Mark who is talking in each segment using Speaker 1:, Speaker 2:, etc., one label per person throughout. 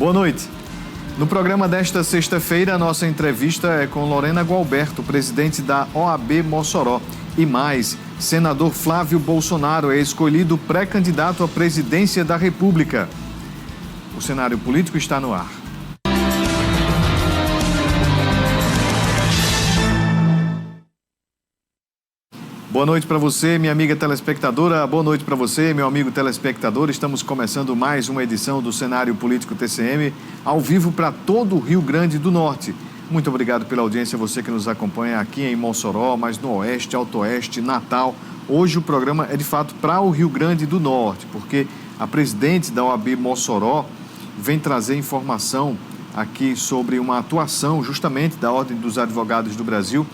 Speaker 1: Boa noite. No programa desta sexta-feira, a nossa entrevista é com Lorena Gualberto, presidente da OAB Mossoró. E mais, senador Flávio Bolsonaro é escolhido pré-candidato à presidência da República. O cenário político está no ar. Boa noite para você, minha amiga telespectadora. Boa noite para você, meu amigo telespectador. Estamos começando mais uma edição do Cenário Político TCM, ao vivo para todo o Rio Grande do Norte. Muito obrigado pela audiência, você que nos acompanha aqui em Mossoró, mas no Oeste, Alto Oeste, Natal. Hoje o programa é de fato para o Rio Grande do Norte, porque a presidente da OAB Mossoró vem trazer informação aqui sobre uma atuação justamente da Ordem dos Advogados do Brasil,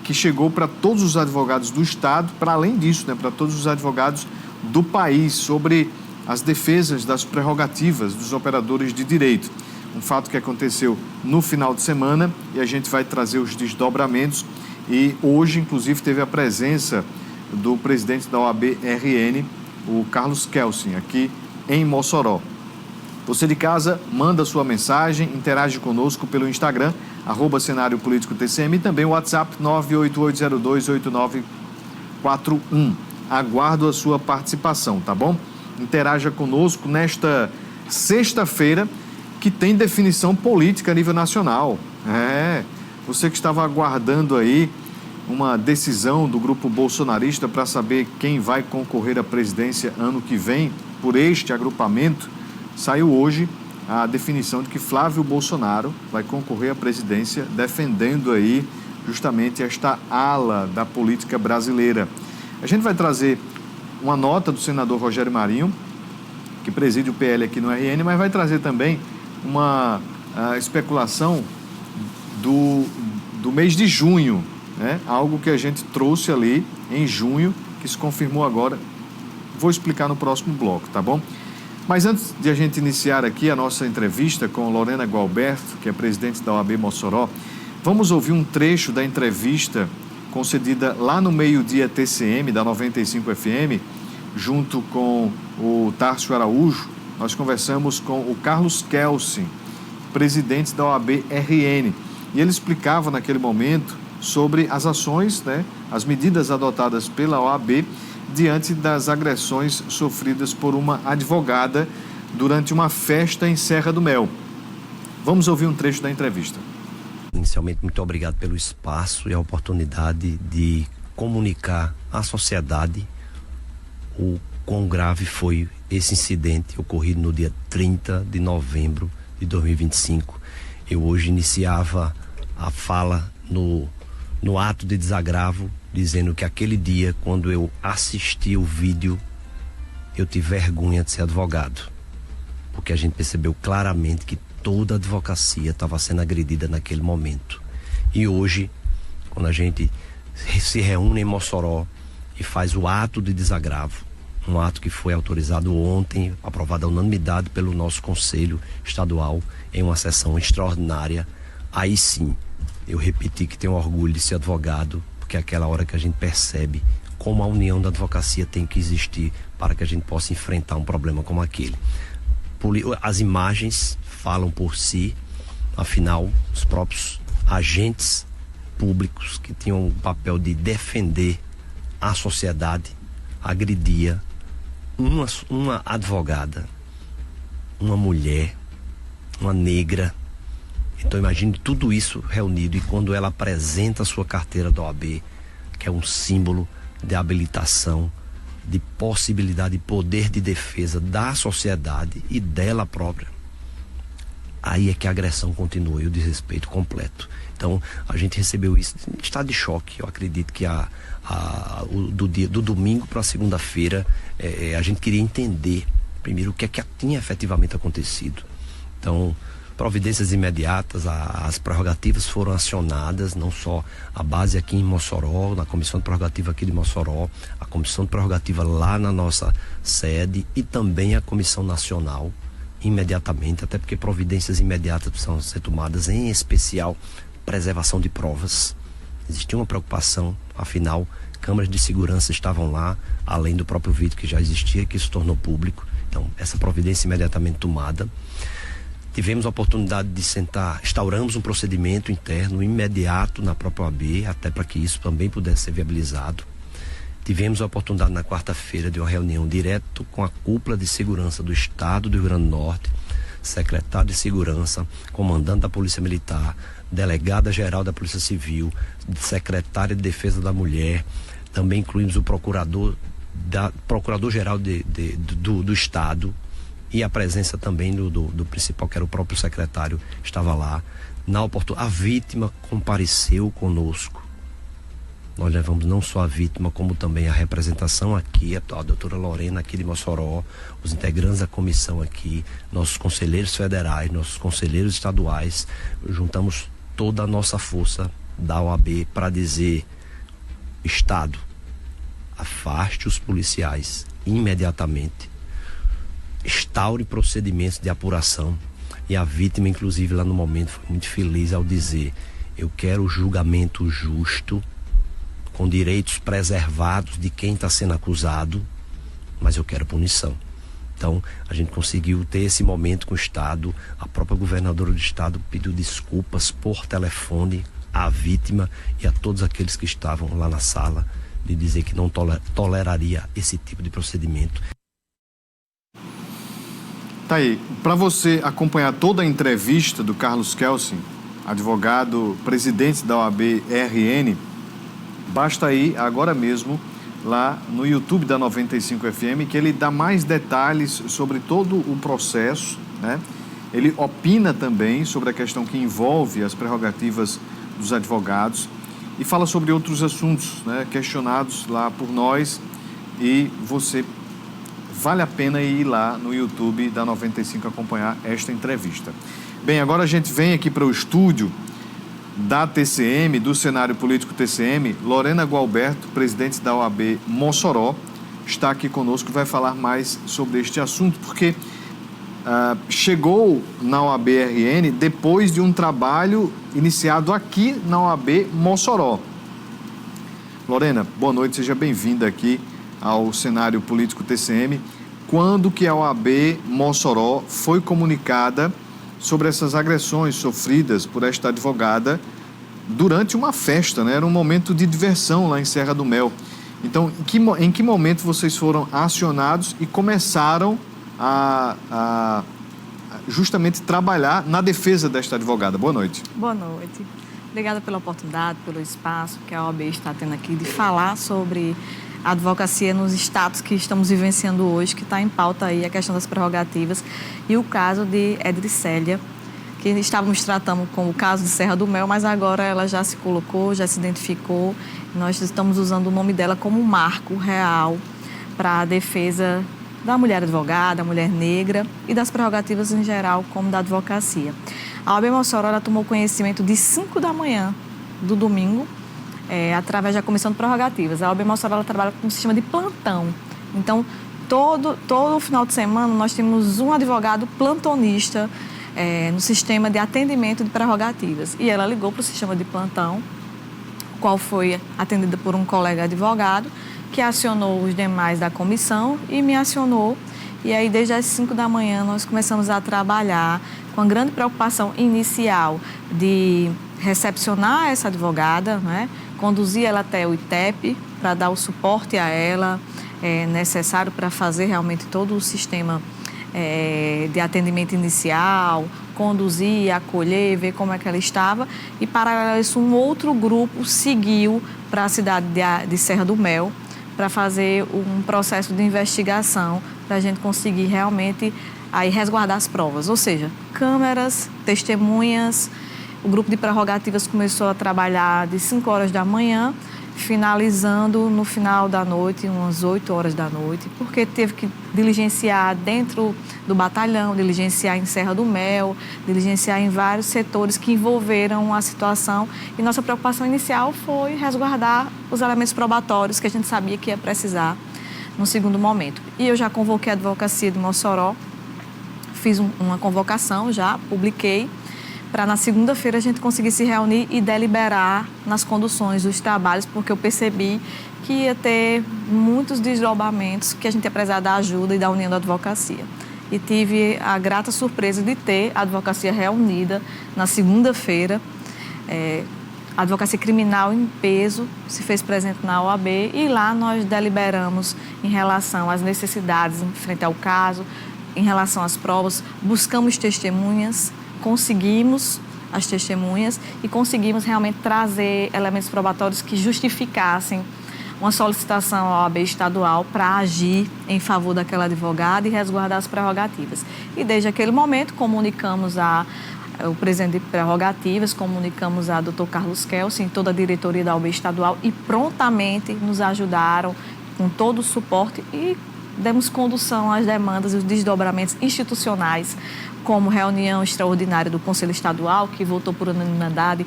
Speaker 1: que chegou para todos os advogados do Estado, para além disso, para todos os advogados do país, sobre as defesas das prerrogativas dos operadores de direito. Um fato que aconteceu no final de semana e a gente vai trazer os desdobramentos. E hoje, inclusive, teve a presença do presidente da OAB-RN, o Carlos Kelsen, aqui em Mossoró. Você de casa, manda sua mensagem, interage conosco pelo Instagram, @Cenário Político TCM, e também o WhatsApp 988028941. Aguardo a sua participação, tá bom? Interaja conosco nesta sexta-feira, que tem definição política a nível nacional. Você que estava aguardando aí uma decisão do grupo bolsonarista para saber quem vai concorrer à presidência ano que vem por este agrupamento, saiu hoje a definição de que Flávio Bolsonaro vai concorrer à presidência, defendendo aí justamente esta ala da política brasileira. A gente vai trazer uma nota do senador Rogério Marinho, que preside o PL aqui no RN, mas vai trazer também uma especulação do mês de junho, algo que a gente trouxe ali em junho, que se confirmou agora. Vou explicar no próximo bloco, tá bom? Mas antes de a gente iniciar aqui a nossa entrevista com Lorena Gualberto, que é presidente da OAB Mossoró, vamos ouvir um trecho da entrevista concedida lá no Meio-Dia TCM, da 95 FM, junto com o Tárcio Araújo. Nós conversamos com o Carlos Kelsen, presidente da OAB-RN, e ele explicava naquele momento sobre as ações, as medidas adotadas pela OAB diante das agressões sofridas por uma advogada durante uma festa em Serra do Mel. Vamos ouvir um trecho da entrevista.
Speaker 2: Inicialmente, muito obrigado pelo espaço e a oportunidade de comunicar à sociedade o quão grave foi esse incidente ocorrido no dia 30 de novembro de 2025. Eu hoje iniciava a fala no ato de desagravo, dizendo que aquele dia, quando eu assisti o vídeo, eu tive vergonha de ser advogado, porque a gente percebeu claramente que toda a advocacia estava sendo agredida naquele momento. E hoje, quando a gente se reúne em Mossoró e faz o ato de desagravo, um ato que foi autorizado ontem, aprovado à unanimidade pelo nosso Conselho Estadual, em uma sessão extraordinária, aí sim, eu repeti que tenho orgulho de ser advogado, porque é aquela hora que a gente percebe como a união da advocacia tem que existir para que a gente possa enfrentar um problema como aquele. As imagens falam por si, afinal, os próprios agentes públicos que tinham o papel de defender a sociedade agredia uma advogada, uma mulher, uma negra. Então imagine tudo isso reunido, e quando ela apresenta a sua carteira da OAB, que é um símbolo de habilitação, de possibilidade, de poder de defesa da sociedade e dela própria, aí é que a agressão continua e o desrespeito completo. Então a gente recebeu isso em estado de choque. Eu acredito que do domingo para a segunda-feira a gente queria entender primeiro o que é que tinha efetivamente acontecido. Então, providências imediatas, as prerrogativas foram acionadas, não só a base aqui em Mossoró, na Comissão de Prerrogativa aqui de Mossoró, a Comissão de Prerrogativa lá na nossa sede, e também a Comissão Nacional, imediatamente, até porque providências imediatas precisam ser tomadas, em especial preservação de provas. Existia uma preocupação, afinal, câmeras de segurança estavam lá, além do próprio vídeo que já existia, que se tornou público. Então, essa providência imediatamente tomada. Tivemos a oportunidade de sentar, instauramos um procedimento interno imediato na própria OAB, até para que isso também pudesse ser viabilizado. Tivemos a oportunidade na quarta-feira de uma reunião direto com a cúpula de segurança do Estado do Rio Grande do Norte, secretário de Segurança, comandante da Polícia Militar, delegada-geral da Polícia Civil, secretária de Defesa da Mulher. Também incluímos o procurador-geral do Estado, e a presença também do principal, que era o próprio secretário, estava lá. A vítima compareceu conosco. Nós levamos não só a vítima, como também a representação aqui, a doutora Lorena aqui de Mossoró, os integrantes da comissão aqui, nossos conselheiros federais, nossos conselheiros estaduais. Juntamos toda a nossa força da OAB para dizer: Estado, afaste os policiais imediatamente, instaure procedimentos de apuração. E a vítima, inclusive, lá no momento, foi muito feliz ao dizer: eu quero julgamento justo, com direitos preservados de quem está sendo acusado, mas eu quero punição. Então, a gente conseguiu ter esse momento com o Estado. A própria governadora do Estado pediu desculpas por telefone à vítima e a todos aqueles que estavam lá na sala, de dizer que não toleraria esse tipo de procedimento.
Speaker 1: Tá aí, para você acompanhar toda a entrevista do Carlos Kelsen, advogado, presidente da OAB-RN, basta ir agora mesmo lá no YouTube da 95 FM, que ele dá mais detalhes sobre todo o processo, né? Ele opina também sobre a questão que envolve as prerrogativas dos advogados e fala sobre outros assuntos, né, questionados lá por nós, e você vale a pena ir lá no YouTube da 95 acompanhar esta entrevista. Bem, agora a gente vem aqui para o estúdio da TCM, do cenário político TCM. Lorena Gualberto, presidente da OAB Mossoró, está aqui conosco e vai falar mais sobre este assunto, porque chegou na OAB-RN depois de um trabalho iniciado aqui na OAB Mossoró. Lorena, boa noite, seja bem-vinda aqui ao cenário político TCM. Quando que a OAB Mossoró foi comunicada sobre essas agressões sofridas por esta advogada durante uma festa, né? Era um momento de diversão lá em Serra do Mel. Então, em que momento vocês foram acionados e começaram a justamente trabalhar na defesa desta advogada? Boa noite.
Speaker 3: Boa noite. Obrigada pela oportunidade, pelo espaço que a OAB está tendo aqui de falar sobre a advocacia nos estados que estamos vivenciando hoje, que está em pauta aí a questão das prerrogativas e o caso de Edricélia, que estávamos tratando com o caso de Serra do Mel, mas agora ela já se colocou, já se identificou. Nós estamos usando o nome dela como um marco real para a defesa da mulher advogada, da mulher negra e das prerrogativas em geral, como da advocacia. A OAB Mossoró ela tomou conhecimento de 5 da manhã do domingo, através da Comissão de Prerrogativas. A OAB Mossoró ela trabalha com um sistema de plantão. Então, todo final de semana nós temos um advogado plantonista no sistema de atendimento de prerrogativas. E ela ligou para o sistema de plantão, qual foi atendida por um colega advogado, que acionou os demais da comissão e me acionou. E aí, desde as 5 da manhã, nós começamos a trabalhar com a grande preocupação inicial de recepcionar essa advogada, né? Conduzir ela até o ITEP para dar o suporte a ela necessário para fazer realmente todo o sistema de atendimento inicial, conduzir, acolher, ver como é que ela estava. E, paralelo a isso, um outro grupo seguiu para a cidade de Serra do Mel para fazer um processo de investigação para a gente conseguir realmente aí resguardar as provas, ou seja, câmeras, testemunhas. O grupo de prerrogativas começou a trabalhar de 5 horas da manhã, finalizando no final da noite, umas 8 horas da noite, porque teve que diligenciar dentro do batalhão, diligenciar em Serra do Mel, diligenciar em vários setores que envolveram a situação. E nossa preocupação inicial foi resguardar os elementos probatórios que a gente sabia que ia precisar no segundo momento. E eu já convoquei a advocacia de Mossoró, fiz uma convocação já, publiquei, para na segunda-feira a gente conseguir se reunir e deliberar nas conduções dos trabalhos, porque eu percebi que ia ter muitos desdobramentos que a gente ia precisar da ajuda e da união da advocacia. e tive a grata surpresa de ter a advocacia reunida na segunda-feira. A advocacia criminal em peso se fez presente na OAB e lá nós deliberamos em relação às necessidades em frente ao caso, em relação às provas, buscamos testemunhas, conseguimos as testemunhas e conseguimos realmente trazer elementos probatórios que justificassem uma solicitação à OAB estadual para agir em favor daquela advogada e resguardar as prerrogativas. E desde aquele momento comunicamos o presidente de prerrogativas, comunicamos a Dr. Carlos Kelsen, toda a diretoria da OAB estadual e prontamente nos ajudaram com todo o suporte e demos condução às demandas e os desdobramentos institucionais, como reunião extraordinária do Conselho Estadual, que votou por unanimidade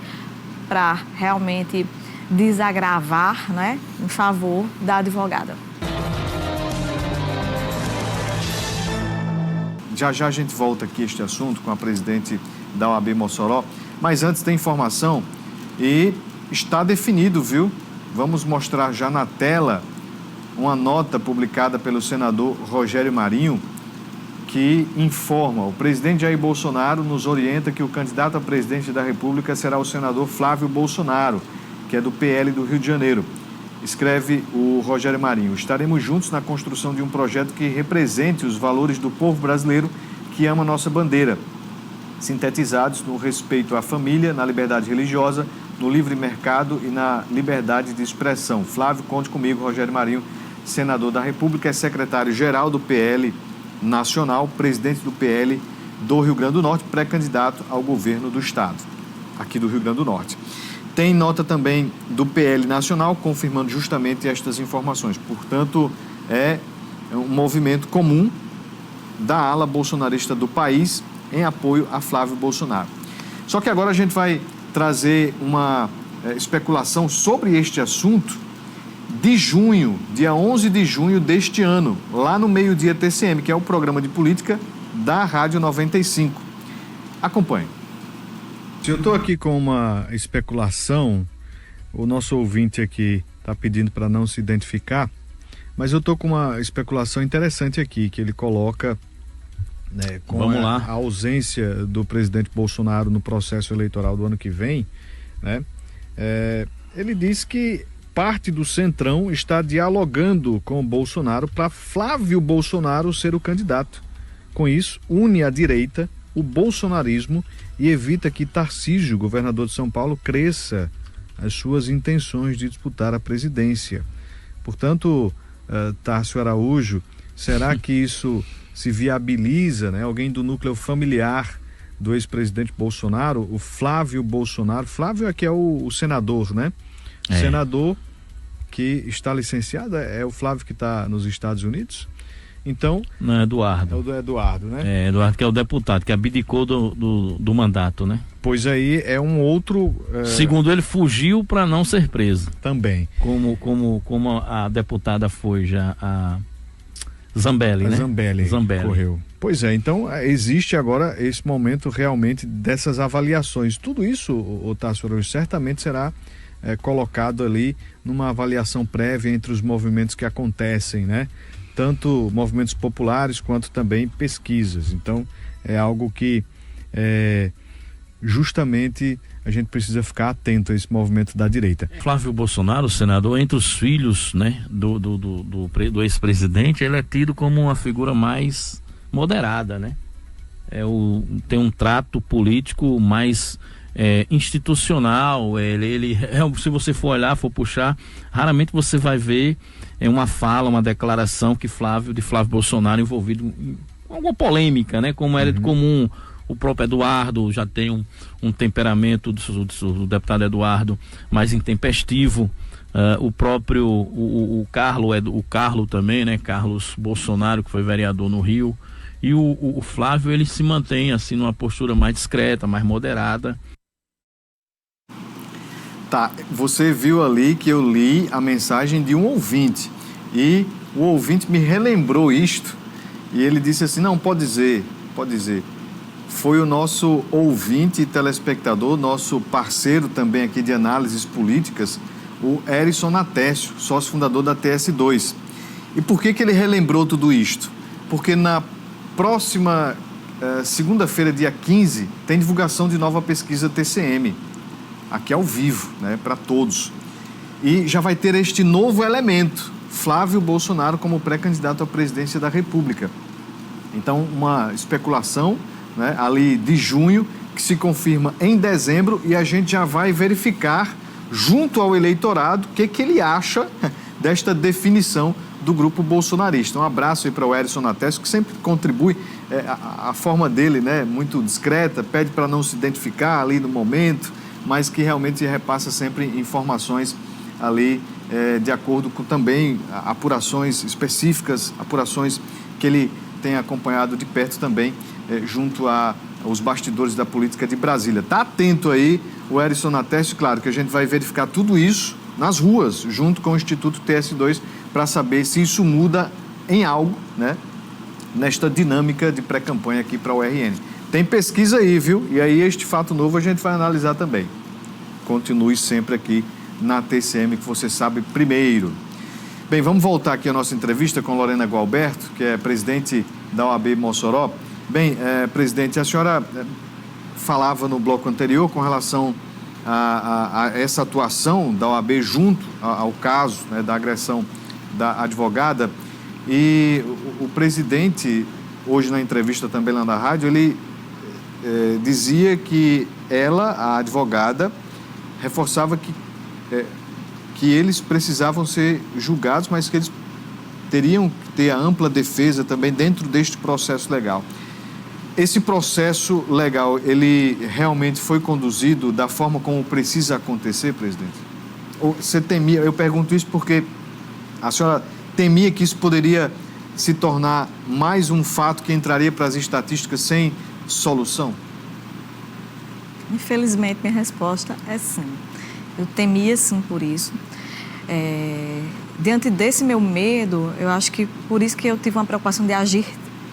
Speaker 3: para realmente desagravar, né, em favor da advogada.
Speaker 1: Já já a gente volta aqui a este assunto com a presidente da OAB Mossoró, mas antes tem informação e está definido, viu? Vamos mostrar já na tela uma nota publicada pelo senador Rogério Marinho, que informa: o presidente Jair Bolsonaro nos orienta que o candidato a presidente da República será o senador Flávio Bolsonaro, que é do PL do Rio de Janeiro. Escreve o Rogério Marinho: estaremos juntos na construção de um projeto que represente os valores do povo brasileiro que ama nossa bandeira, sintetizados no respeito à família, na liberdade religiosa, no livre mercado e na liberdade de expressão. Flávio, conte comigo. Rogério Marinho, senador da República, é secretário-geral do PL Nacional, presidente do PL do Rio Grande do Norte, pré-candidato ao governo do Estado, aqui do Rio Grande do Norte. Tem nota também do PL Nacional confirmando justamente estas informações. Portanto, é um movimento comum da ala bolsonarista do país em apoio a Flávio Bolsonaro. Só que agora a gente vai trazer uma especulação sobre este assunto de junho, dia 11 de junho deste ano, lá no Meio-Dia TCM, que é o programa de política da Rádio 95. Acompanhe. Eu estou aqui com uma especulação, o nosso ouvinte aqui está pedindo para não se identificar, mas eu estou com uma especulação interessante aqui, que ele coloca, né, com a ausência do presidente Bolsonaro no processo eleitoral do ano que vem, né, ele diz que parte do Centrão está dialogando com o Bolsonaro para Flávio Bolsonaro ser o candidato. Com isso, une a direita, o bolsonarismo, e evita que Tarcísio, governador de São Paulo, cresça as suas intenções de disputar a presidência. Portanto, Tárcio Araújo, será que isso se viabiliza, né? Alguém do núcleo familiar do ex-presidente Bolsonaro, o Flávio Bolsonaro. Flávio aqui é o senador, né? Senador que está licenciado, é o Flávio que está nos Estados Unidos. Então...
Speaker 4: Não, é Eduardo.
Speaker 1: É o do Eduardo, né?
Speaker 4: É, Eduardo, que é o deputado, que abdicou do mandato, né?
Speaker 1: Pois aí é um outro...
Speaker 4: Segundo ele, fugiu para não ser preso.
Speaker 1: Também.
Speaker 4: Como a deputada foi já, a Zambelli, né?
Speaker 1: Zambelli correu. Pois é, então existe agora esse momento realmente dessas avaliações. Tudo isso, o Tássio, certamente será colocado ali numa avaliação prévia entre os movimentos que acontecem, né? Tanto movimentos populares quanto também pesquisas. Então é algo que justamente a gente precisa ficar atento a esse movimento da direita.
Speaker 4: Flávio Bolsonaro, senador, entre os filhos, né, do ex-presidente, ele é tido como uma figura mais moderada, né? Tem um trato político mais institucional. Ele se você for olhar, for puxar, raramente você vai ver uma fala, uma declaração de Flávio Bolsonaro envolvido em alguma polêmica, né? Como era de comum. O próprio Eduardo já tem um temperamento do deputado Eduardo mais intempestivo. O próprio o Carlos também, né? Carlos Bolsonaro, que foi vereador no Rio. E o Flávio, ele se mantém assim numa postura mais discreta, mais moderada.
Speaker 1: Tá, você viu ali que eu li a mensagem de um ouvinte e o ouvinte me relembrou isto e ele disse assim: não, pode dizer. Foi o nosso ouvinte e telespectador, nosso parceiro também aqui de análises políticas, o Erison Natécio, sócio fundador da TS2. E por que ele relembrou tudo isto? Porque na próxima segunda-feira, dia 15, tem divulgação de nova pesquisa TCM, aqui ao vivo, né, para todos. E já vai ter este novo elemento, Flávio Bolsonaro como pré-candidato à presidência da República. Então, uma especulação, né, ali de junho, que se confirma em dezembro, e a gente já vai verificar, junto ao eleitorado, o que ele acha desta definição do grupo bolsonarista. Um abraço aí para o Erison Natécio, que sempre contribui, a forma dele, né, muito discreta, pede para não se identificar ali no momento, mas que realmente repassa sempre informações ali de acordo com também apurações específicas, apurações que ele tem acompanhado de perto também, junto aos bastidores da política de Brasília. Está atento aí o Erison Natécio, claro que a gente vai verificar tudo isso nas ruas, junto com o Instituto TS2, para saber se isso muda em algo, né, nesta dinâmica de pré-campanha aqui para o RN. Tem pesquisa aí, viu? E aí este fato novo a gente vai analisar também. Continue sempre aqui na TCM, que você sabe primeiro. Bem, vamos voltar aqui à nossa entrevista com Lorena Gualberto, que é presidente da OAB Mossoró. Bem, presidente, a senhora falava no bloco anterior com relação a essa atuação da OAB junto ao caso, né, da agressão da advogada, e o presidente, hoje na entrevista também lá na rádio, ele dizia que ela, a advogada, reforçava que eles precisavam ser julgados, mas que eles teriam que ter a ampla defesa também dentro deste processo legal. Esse processo legal, ele realmente foi conduzido da forma como precisa acontecer, presidente? Ou você temia, eu pergunto isso porque a senhora temia que isso poderia se tornar mais um fato que entraria para as estatísticas sem solução?
Speaker 3: Infelizmente, minha resposta é sim. Eu temia sim por isso. Diante desse meu medo, eu acho que por isso que eu tive uma preocupação de agir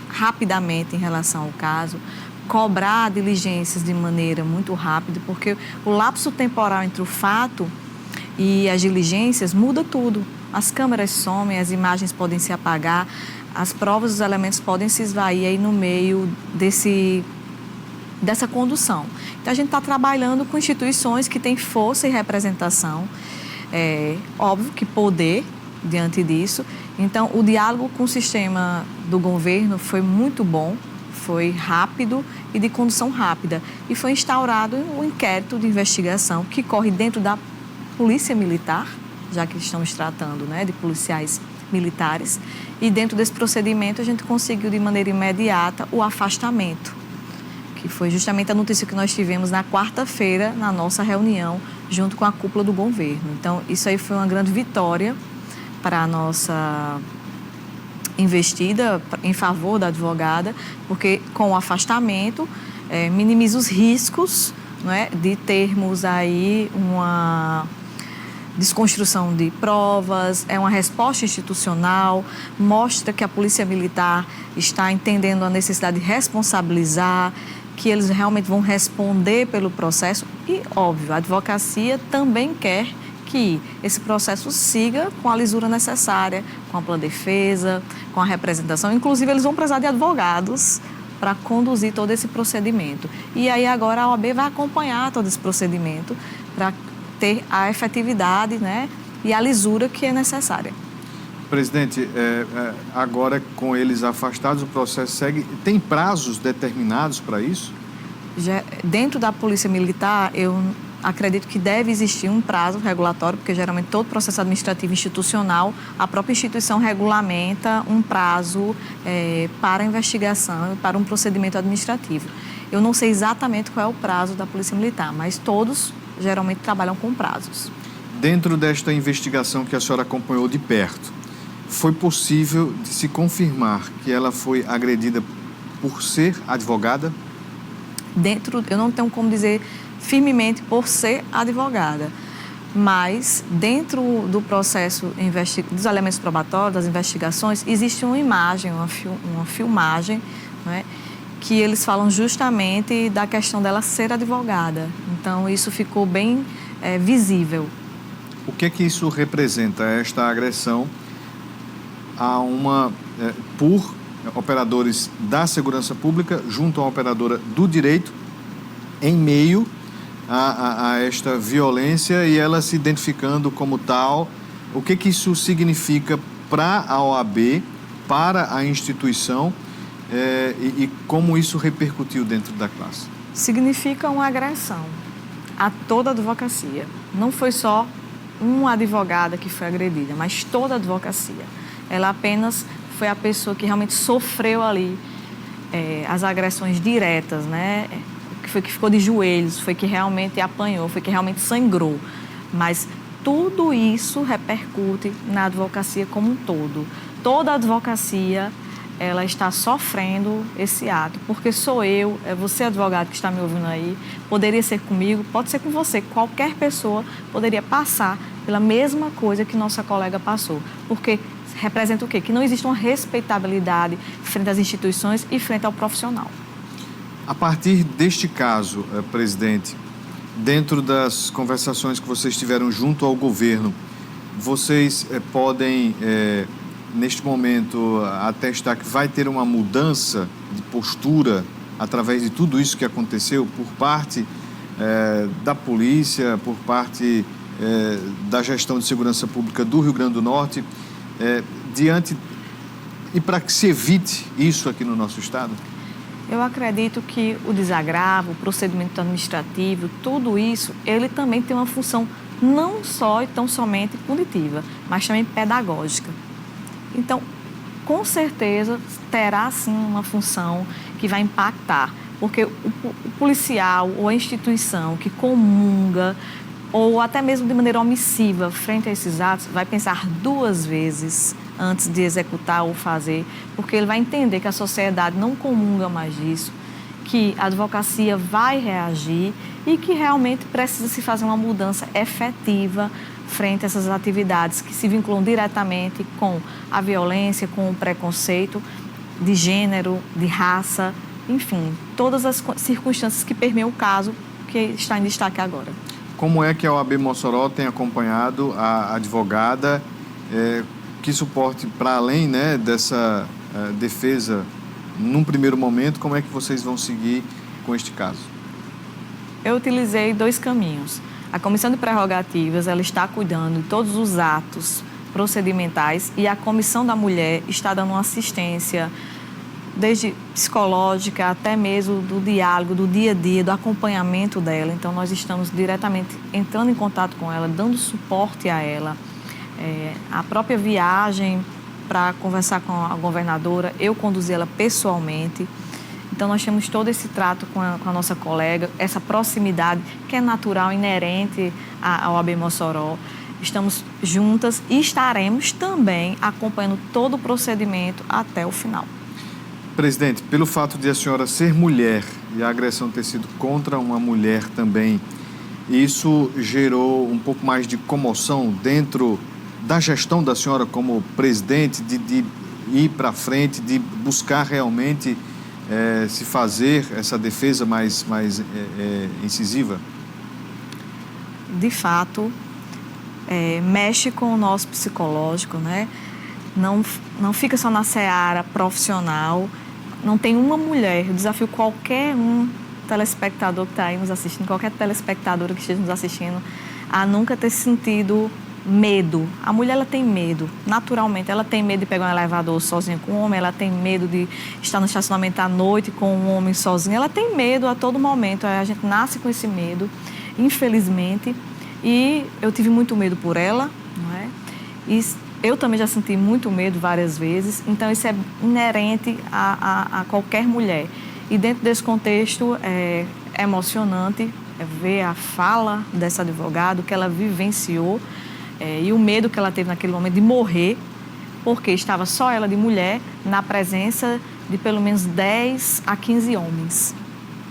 Speaker 3: rapidamente em relação ao caso, cobrar diligências de maneira muito rápida, porque o lapso temporal entre o fato e as diligências muda tudo. As câmeras somem, as imagens podem se apagar, as provas, os elementos podem se esvair aí no meio dessa condução. Então, a gente está trabalhando com instituições que têm força e representação, óbvio que poder diante disso. Então, o diálogo com o sistema do governo foi muito bom, foi rápido e de condução rápida. E foi instaurado um inquérito de investigação que corre dentro da Polícia Militar, já que estamos tratando, né, de policiais militares. E dentro desse procedimento, a gente conseguiu de maneira imediata o afastamento, que foi justamente a notícia que nós tivemos na quarta-feira, na nossa reunião, junto com a cúpula do governo. Então, isso aí foi uma grande vitória para a nossa investida em favor da advogada, porque com o afastamento minimiza os riscos, não é, de termos aí uma desconstrução de provas, é uma resposta institucional, mostra que a Polícia Militar está entendendo a necessidade de responsabilizar, que eles realmente vão responder pelo processo e, óbvio, a advocacia também quer que esse processo siga com a lisura necessária, com a ampla defesa, com a representação. Inclusive, eles vão precisar de advogados para conduzir todo esse procedimento. E aí, agora, a OAB vai acompanhar todo esse procedimento para ter a efetividade, né, e a lisura que é necessária.
Speaker 1: Presidente, agora com eles afastados, o processo segue. Tem prazos determinados para isso?
Speaker 3: Dentro da Polícia Militar, eu acredito que deve existir um prazo regulatório, porque geralmente todo processo administrativo institucional, a própria instituição regulamenta um prazo para a investigação e para um procedimento administrativo. Eu não sei exatamente qual é o prazo da Polícia Militar, mas todos geralmente trabalham com prazos.
Speaker 1: Dentro desta investigação que a senhora acompanhou de perto, foi possível de se confirmar que ela foi agredida por ser advogada?
Speaker 3: Eu não tenho como dizer firmemente por ser advogada, mas dentro do processo dos elementos probatórios, das investigações, existe uma imagem, uma filmagem, né, que eles falam justamente da questão dela ser advogada. Então, isso ficou bem visível.
Speaker 1: O que é que isso representa, esta agressão a por operadores da segurança pública junto a uma operadora do direito em meio a esta violência e ela se identificando como tal. O que isso significa para a OAB, para a instituição e como isso repercutiu dentro da classe?
Speaker 3: Significa uma agressão a toda a advocacia. Não foi só uma advogada que foi agredida, mas toda a advocacia. Ela apenas foi a pessoa que realmente sofreu ali as agressões diretas, né? Foi que ficou de joelhos, foi que realmente apanhou, foi que realmente sangrou. Mas tudo isso repercute na advocacia como um todo. Toda a advocacia, ela está sofrendo esse ato, porque sou eu, é você advogado que está me ouvindo aí, poderia ser comigo, pode ser com você, qualquer pessoa poderia passar pela mesma coisa que nossa colega passou, porque representa o quê? Que não existe uma respeitabilidade frente às instituições e frente ao profissional.
Speaker 1: A partir deste caso, presidente, dentro das conversações que vocês tiveram junto ao governo, vocês podem, neste momento, atestar que vai ter uma mudança de postura através de tudo isso que aconteceu por parte da polícia, por parte da gestão de segurança pública do Rio Grande do Norte, diante e para que se evite isso aqui no nosso estado?
Speaker 3: Eu acredito que o desagravo, o procedimento administrativo, tudo isso, ele também tem uma função não só e tão somente punitiva, mas também pedagógica. Então, com certeza, terá sim uma função que vai impactar, porque o policial ou a instituição que comunga ou até mesmo de maneira omissiva frente a esses atos, vai pensar 2 vezes antes de executar ou fazer, porque ele vai entender que a sociedade não comunga mais disso, que a advocacia vai reagir e que realmente precisa se fazer uma mudança efetiva frente a essas atividades que se vinculam diretamente com a violência, com o preconceito de gênero, de raça, enfim, todas as circunstâncias que permeiam o caso que está em destaque agora.
Speaker 1: Como é que a OAB Mossoró tem acompanhado a advogada? Que suporte para além, né, dessa defesa, num primeiro momento, como é que vocês vão seguir com este caso?
Speaker 3: Eu utilizei 2 caminhos. A Comissão de Prerrogativas, ela está cuidando de todos os atos procedimentais e a Comissão da Mulher está dando uma assistência, desde psicológica até mesmo do diálogo, do dia a dia, do acompanhamento dela. Então, nós estamos diretamente entrando em contato com ela, dando suporte a ela. A própria viagem para conversar com a governadora, eu conduzi ela pessoalmente. Então, nós temos todo esse trato com a nossa colega, essa proximidade que é natural, inerente à OAB Mossoró. Estamos juntas e estaremos também acompanhando todo o procedimento até o final.
Speaker 1: Presidente, pelo fato de a senhora ser mulher e a agressão ter sido contra uma mulher também, isso gerou um pouco mais de comoção dentro da gestão da senhora como presidente, de ir para frente, de buscar realmente se fazer essa defesa mais incisiva?
Speaker 3: De fato, mexe com o nosso psicológico, né? Não fica só na seara profissional, não tem uma mulher, eu desafio qualquer telespectador que está aí nos assistindo, qualquer telespectadora que esteja nos assistindo, a nunca ter sentido medo. A mulher, ela tem medo, naturalmente, ela tem medo de pegar um elevador sozinha com um homem, ela tem medo de estar no estacionamento à noite com um homem sozinha, ela tem medo a todo momento, a gente nasce com esse medo, infelizmente, e eu tive muito medo por ela, não é? E eu também já senti muito medo várias vezes, então isso é inerente a qualquer mulher. E dentro desse contexto é emocionante ver a fala dessa advogada, que ela vivenciou e o medo que ela teve naquele momento de morrer, porque estava só ela de mulher na presença de pelo menos 10 a 15 homens.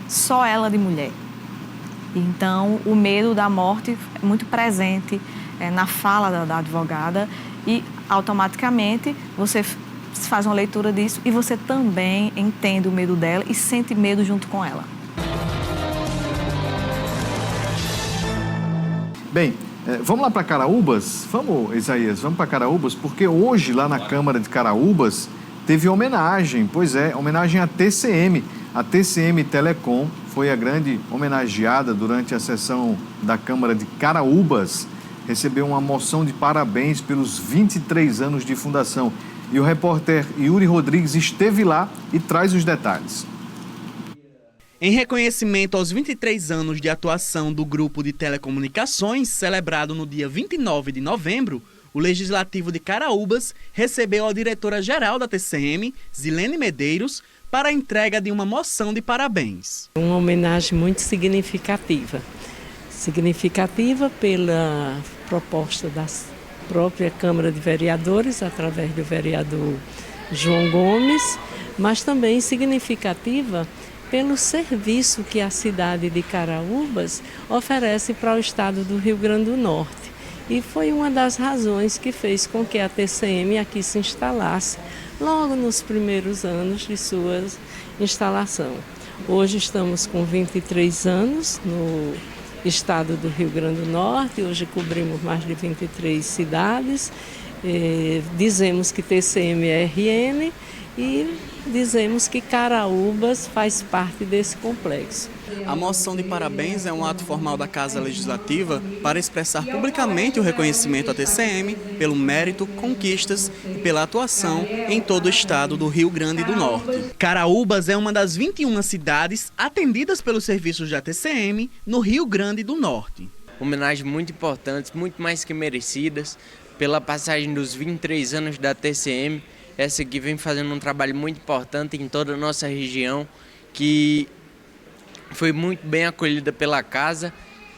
Speaker 3: Só ela de mulher. Então, o medo da morte é muito presente na fala da advogada e, automaticamente, você faz uma leitura disso e você também entende o medo dela e sente medo junto com ela.
Speaker 1: Bem, vamos lá para Caraúbas? Vamos, Isaías, vamos para Caraúbas, porque hoje lá na Câmara de Caraúbas teve homenagem, pois é, homenagem à TCM. A TCM Telecom foi a grande homenageada durante a sessão da Câmara de Caraúbas. Recebeu uma moção de parabéns pelos 23 anos de fundação. E o repórter Yuri Rodrigues esteve lá e traz os detalhes.
Speaker 5: Em reconhecimento aos 23 anos de atuação do Grupo de Telecomunicações, celebrado no dia 29 de novembro, o Legislativo de Caraúbas recebeu a diretora-geral da TCM, Zilene Medeiros, para a entrega de uma moção de parabéns.
Speaker 6: Uma homenagem muito significativa. Significativa pela proposta da própria Câmara de Vereadores, através do vereador João Gomes, mas também significativa pelo serviço que a cidade de Caraúbas oferece para o estado do Rio Grande do Norte. E foi uma das razões que fez com que a TCM aqui se instalasse logo nos primeiros anos de sua instalação. Hoje estamos com 23 anos no estado do Rio Grande do Norte, hoje cobrimos mais de 23 cidades, dizemos que TCM é RN e dizemos que Caraúbas faz parte desse complexo.
Speaker 5: A moção de parabéns é um ato formal da Casa Legislativa para expressar publicamente o reconhecimento à TCM pelo mérito, conquistas e pela atuação em todo o estado do Rio Grande do Norte. Caraúbas é uma das 21 cidades atendidas pelos serviços da TCM no Rio Grande do Norte.
Speaker 7: Homenagens muito importantes, muito mais que merecidas, pela passagem dos 23 anos da TCM, essa que vem fazendo um trabalho muito importante em toda a nossa região, que foi muito bem acolhida pela casa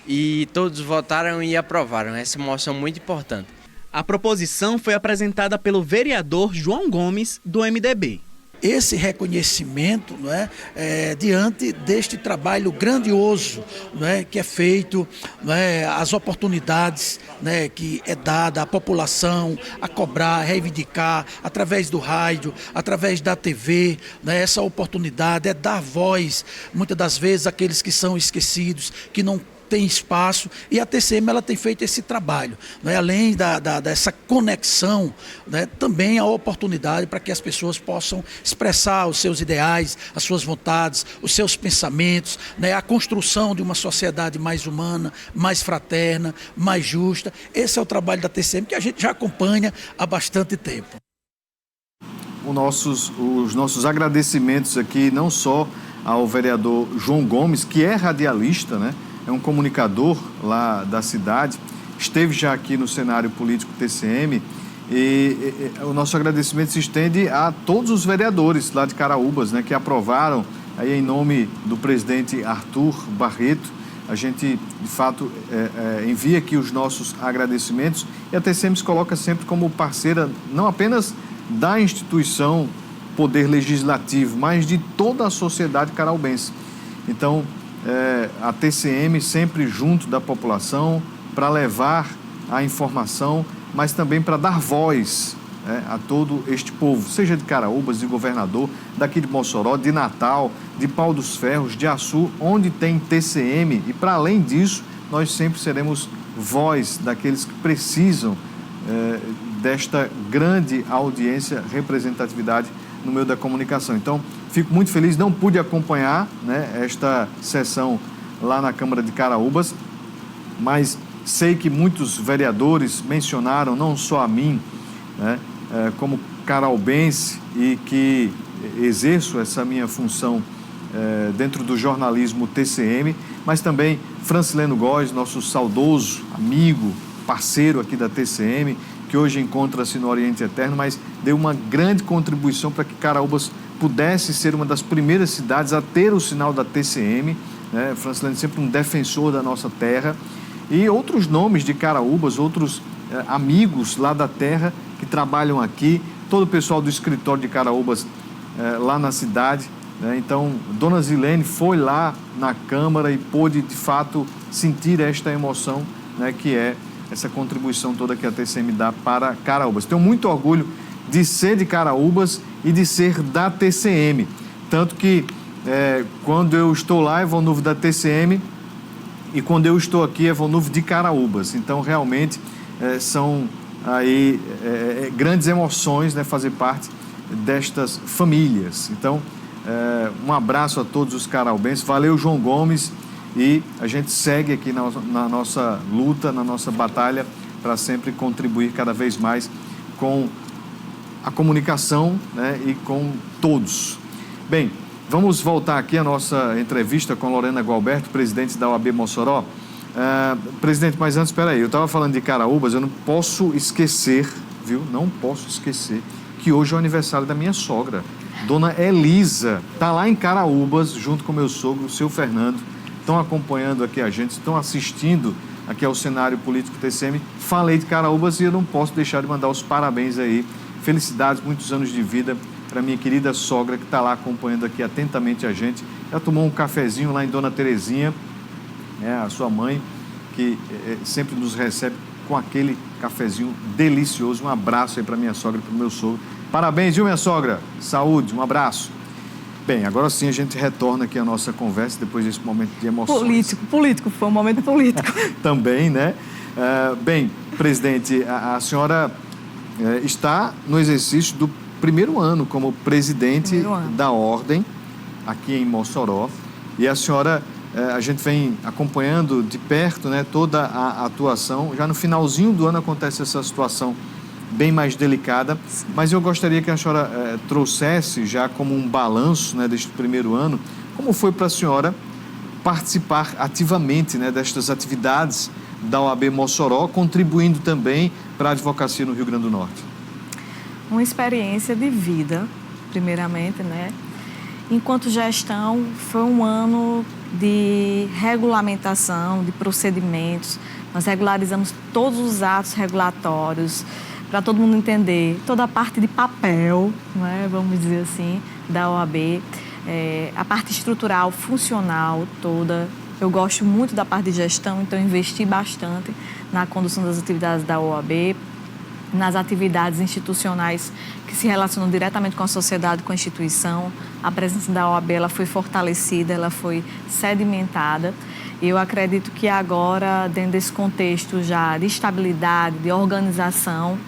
Speaker 7: e todos votaram e aprovaram. Essa moção muito importante.
Speaker 5: A proposição foi apresentada pelo vereador João Gomes, do MDB.
Speaker 8: Esse reconhecimento, não é, diante deste trabalho grandioso, não é, que é feito, não é, as oportunidades, né, que é dada à população a cobrar, reivindicar, através do rádio, através da TV, né, essa oportunidade é dar voz, muitas das vezes, àqueles que são esquecidos, que não tem espaço, e a TCM ela tem feito esse trabalho, né? Além dessa conexão, né? Também a oportunidade para que as pessoas possam expressar os seus ideais, as suas vontades, os seus pensamentos, né? A construção de uma sociedade mais humana, mais fraterna, mais justa. Esse é o trabalho da TCM que a gente já acompanha há bastante tempo.
Speaker 1: Os nossos agradecimentos aqui não só ao vereador João Gomes, que é radialista, né? É um comunicador lá da cidade, esteve já aqui no cenário político TCM e o nosso agradecimento se estende a todos os vereadores lá de Caraúbas, né, que aprovaram, aí em nome do presidente Arthur Barreto. A gente, de fato, envia aqui os nossos agradecimentos e a TCM se coloca sempre como parceira, não apenas da instituição Poder Legislativo, mas de toda a sociedade caraubense. Então, a TCM sempre junto da população para levar a informação, mas também para dar voz a todo este povo, seja de Caraúbas, de Governador, daqui de Mossoró, de Natal, de Pau dos Ferros, de Açu, onde tem TCM. E para além disso, nós sempre seremos voz daqueles que precisam desta grande audiência, representatividade no meio da comunicação. Então, fico muito feliz, não pude acompanhar, né, esta sessão lá na Câmara de Caraúbas, mas sei que muitos vereadores mencionaram, não só a mim, né, como caraubense e que exerço essa minha função dentro do jornalismo TCM, mas também Francileno Góes, nosso saudoso amigo, parceiro aqui da TCM, que hoje encontra-se no Oriente Eterno, mas deu uma grande contribuição para que Caraúbas pudesse ser uma das primeiras cidades a ter o sinal da TCM, né? Francileno sempre um defensor da nossa terra, e outros nomes de Caraúbas, outros amigos lá da terra que trabalham aqui, todo o pessoal do escritório de Caraúbas lá na cidade, né? Então, Dona Zilene foi lá na Câmara e pôde, de fato, sentir esta emoção, né, que é essa contribuição toda que a TCM dá para Caraúbas. Tenho muito orgulho de ser de Caraúbas e de ser da TCM. Tanto que quando eu estou lá é Vão Nuvo da TCM e quando eu estou aqui é Vão Nuvo de Caraúbas. Então, realmente, são aí grandes emoções, né, fazer parte destas famílias. Então, um abraço a todos os caraubenses. Valeu, João Gomes. E a gente segue aqui na nossa luta, na nossa batalha, para sempre contribuir cada vez mais com a comunicação, né, e com todos. Bem, vamos voltar aqui à nossa entrevista com Lorena Gualberto, presidente da OAB Mossoró. Presidente, mas antes, espera aí, eu estava falando de Caraúbas, eu não posso esquecer, viu? Não posso esquecer que hoje é o aniversário da minha sogra. Dona Elisa está lá em Caraúbas, junto com meu sogro, o seu Fernando. Estão acompanhando aqui a gente, estão assistindo aqui ao cenário político TCM. Falei de Caraúbas e eu não posso deixar de mandar os parabéns aí. Felicidades, muitos anos de vida para minha querida sogra que está lá acompanhando aqui atentamente a gente. Já tomou um cafezinho lá em Dona Terezinha, a sua mãe, que sempre nos recebe com aquele cafezinho delicioso. Um abraço aí para minha sogra e para o meu sogro. Parabéns, viu, minha sogra? Saúde, um abraço. Bem, agora sim a gente retorna aqui à nossa conversa depois desse momento de emoções.
Speaker 3: Político, foi um momento político.
Speaker 1: Também, né? Bem, presidente, a senhora está no exercício do primeiro ano como presidente da Ordem aqui em Mossoró. E a senhora, a gente vem acompanhando de perto, né, toda a atuação. Já no finalzinho do ano acontece essa situação bem mais delicada, mas eu gostaria que a senhora trouxesse já como um balanço, né, deste primeiro ano, como foi para a senhora participar ativamente, né, destas atividades da OAB Mossoró, contribuindo também para a advocacia no Rio Grande do Norte.
Speaker 3: Uma experiência de vida, primeiramente, né? Enquanto gestão, foi um ano de regulamentação, de procedimentos. Nós regularizamos todos os atos regulatórios, para todo mundo entender, toda a parte de papel, né, vamos dizer assim, da OAB, a parte estrutural, funcional toda. Eu gosto muito da parte de gestão, então investi bastante na condução das atividades da OAB, nas atividades institucionais que se relacionam diretamente com a sociedade, com a instituição. A presença da OAB ela foi fortalecida, ela foi sedimentada. E eu acredito que agora, dentro desse contexto já de estabilidade, de organização,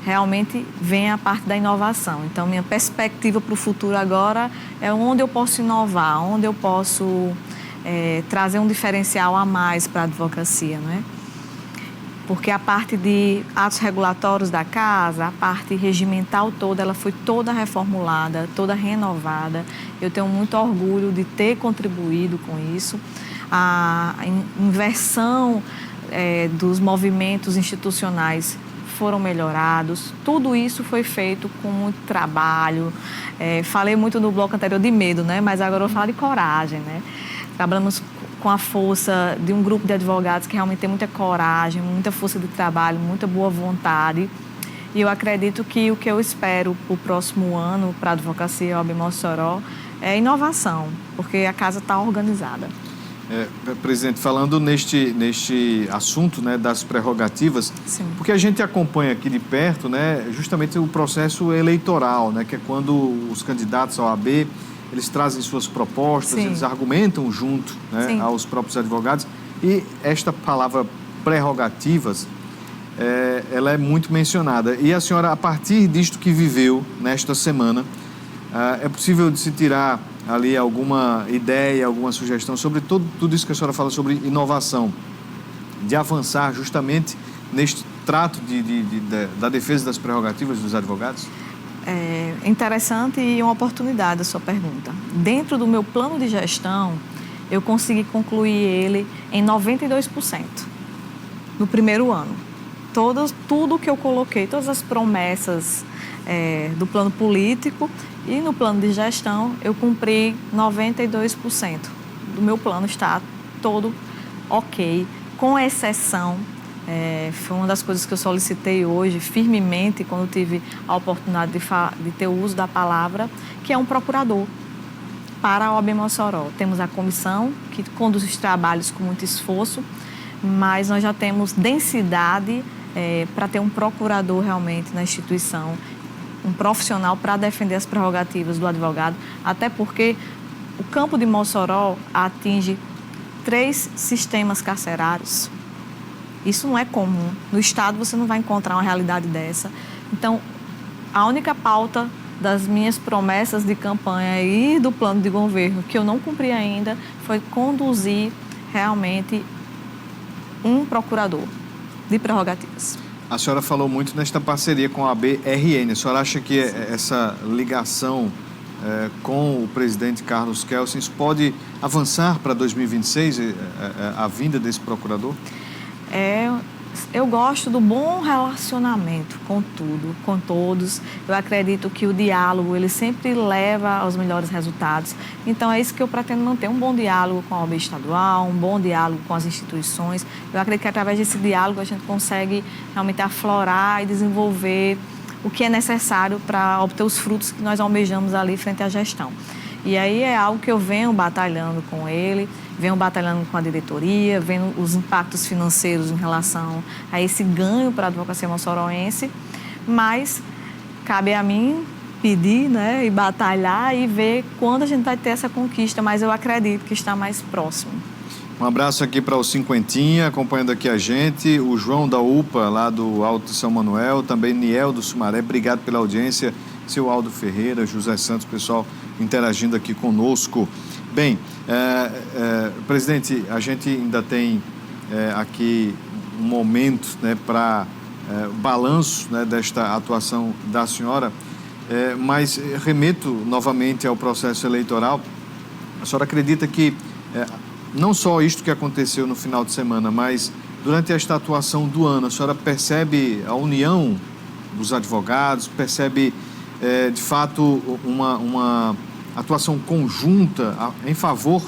Speaker 3: realmente vem a parte da inovação. Então, minha perspectiva para o futuro agora é onde eu posso inovar, onde eu posso trazer um diferencial a mais para a advocacia, né? Porque a parte de atos regulatórios da casa, a parte regimental toda, ela foi toda reformulada, toda renovada. Eu tenho muito orgulho de ter contribuído com isso. A inversão dos movimentos institucionais foram melhorados. Tudo isso foi feito com muito trabalho. Falei muito no bloco anterior de medo, né? Mas agora eu falo de coragem, né? Trabalhamos com a força de um grupo de advogados que realmente tem muita coragem, muita força de trabalho, muita boa vontade. E eu acredito que o que eu espero para o próximo ano para a advocacia OAB Mossoró é inovação, porque a casa está organizada.
Speaker 1: Presidente, falando neste assunto, né, das prerrogativas, sim, porque a gente acompanha aqui de perto, né, justamente o processo eleitoral, né, que é quando os candidatos à OAB, eles trazem suas propostas, sim, eles argumentam junto, né, aos próprios advogados. E esta palavra prerrogativas, ela é muito mencionada. E a senhora, a partir disto que viveu nesta semana, é possível de se tirar ali alguma ideia, alguma sugestão sobre tudo isso que a senhora fala sobre inovação, de avançar justamente neste trato da defesa das prerrogativas dos advogados?
Speaker 3: É interessante e uma oportunidade a sua pergunta. Dentro do meu plano de gestão, eu consegui concluir ele em 92% no primeiro ano. Tudo que eu coloquei, todas as promessas do plano político e no plano de gestão, eu cumpri 92%. Do meu plano está todo ok, com exceção. Foi uma das coisas que eu solicitei hoje, firmemente, quando eu tive a oportunidade de ter o uso da palavra, que é um procurador para a OAB Mossoró. Temos a comissão, que conduz os trabalhos com muito esforço, mas nós já temos densidade para ter um procurador realmente na instituição, um profissional para defender as prerrogativas do advogado, até porque o campo de Mossoró atinge 3 sistemas carcerários. Isso não é comum. No Estado você não vai encontrar uma realidade dessa. Então, a única pauta das minhas promessas de campanha e do plano de governo, que eu não cumpri ainda, foi conduzir realmente um procurador de prerrogativas.
Speaker 1: A senhora falou muito nesta parceria com a ABRN. A senhora acha que essa ligação com o presidente Carlos Kelsens pode avançar para 2026, a vinda desse procurador?
Speaker 3: Eu gosto do bom relacionamento com tudo, com todos. Eu acredito que o diálogo, ele sempre leva aos melhores resultados. Então, é isso que eu pretendo manter, um bom diálogo com a OAB estadual, um bom diálogo com as instituições. Eu acredito que através desse diálogo a gente consegue realmente aflorar e desenvolver o que é necessário para obter os frutos que nós almejamos ali frente à gestão. E aí é algo que eu venho batalhando com ele, venho batalhando com a diretoria, vendo os impactos financeiros em relação a esse ganho para a advocacia moçoroense, mas cabe a mim pedir, né, e batalhar e ver quando a gente vai ter essa conquista, mas eu acredito que está mais próximo.
Speaker 1: Um abraço aqui para o Cinquentinha, acompanhando aqui a gente, o João da UPA, lá do Alto de São Manuel, também Niel do Sumaré, obrigado pela audiência, seu Aldo Ferreira, José Santos, pessoal interagindo aqui conosco. Bem, presidente, a gente ainda tem aqui um momento, né, para balanço, né, desta atuação da senhora, mas remeto novamente ao processo eleitoral. A senhora acredita que não só isto que aconteceu no final de semana, mas durante esta atuação do ano, a senhora percebe a união dos advogados, percebe de fato uma atuação conjunta em favor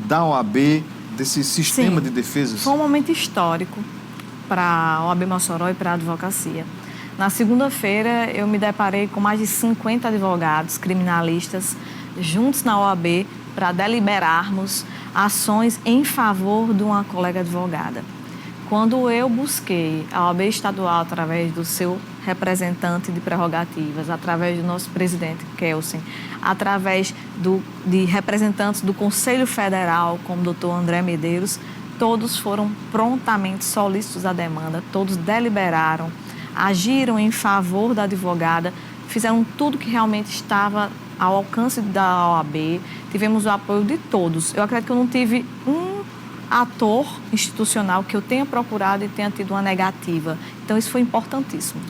Speaker 1: da OAB, desse sistema de defesa?
Speaker 3: Foi um momento histórico para a OAB Mossoró e para a advocacia. Na segunda-feira, eu me deparei com mais de 50 advogados criminalistas juntos na OAB para deliberarmos ações em favor de uma colega advogada. Quando eu busquei a OAB estadual através do seu representante de prerrogativas, através do nosso presidente Kelsen, através de representantes do Conselho Federal, como o doutor André Medeiros, todos foram prontamente solícitos à demanda, todos deliberaram, agiram em favor da advogada, fizeram tudo que realmente estava ao alcance da OAB, tivemos o apoio de todos. Eu acredito que eu não tive um ator institucional que eu tenha procurado e tenha tido uma negativa. Então, isso foi importantíssimo.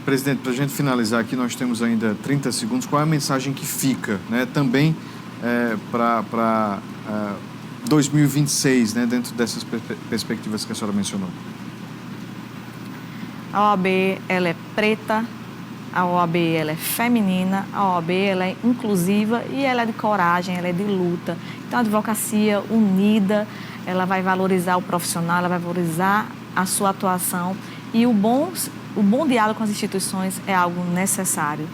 Speaker 1: Presidente, para a gente finalizar aqui, nós temos ainda 30 segundos. Qual é a mensagem que fica, né, também para 2026, né, dentro dessas perspectivas que a senhora mencionou?
Speaker 3: A OAB, ela é preta, a OAB, ela é feminina, a OAB, ela é inclusiva e ela é de coragem, ela é de luta. Então, a advocacia unida, ela vai valorizar o profissional, ela vai valorizar a sua atuação e o bom diálogo com as instituições é algo necessário.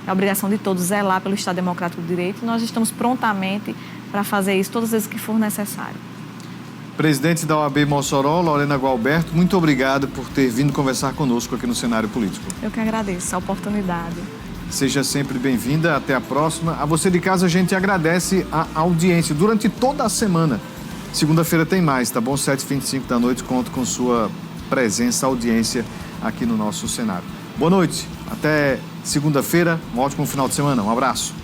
Speaker 3: É a obrigação de todos zelar pelo Estado Democrático do Direito e nós estamos prontamente para fazer isso todas as vezes que for necessário.
Speaker 1: Presidente da OAB Mossoró, Lorena Gualberto, muito obrigado por ter vindo conversar conosco aqui no cenário político.
Speaker 3: Eu que agradeço a oportunidade.
Speaker 1: Seja sempre bem-vinda, até a próxima. A você de casa, a gente agradece a audiência durante toda a semana. Segunda-feira tem mais, tá bom? 7h25 da noite, conto com sua presença, audiência aqui no nosso cenário. Boa noite, até segunda-feira, um ótimo final de semana, um abraço.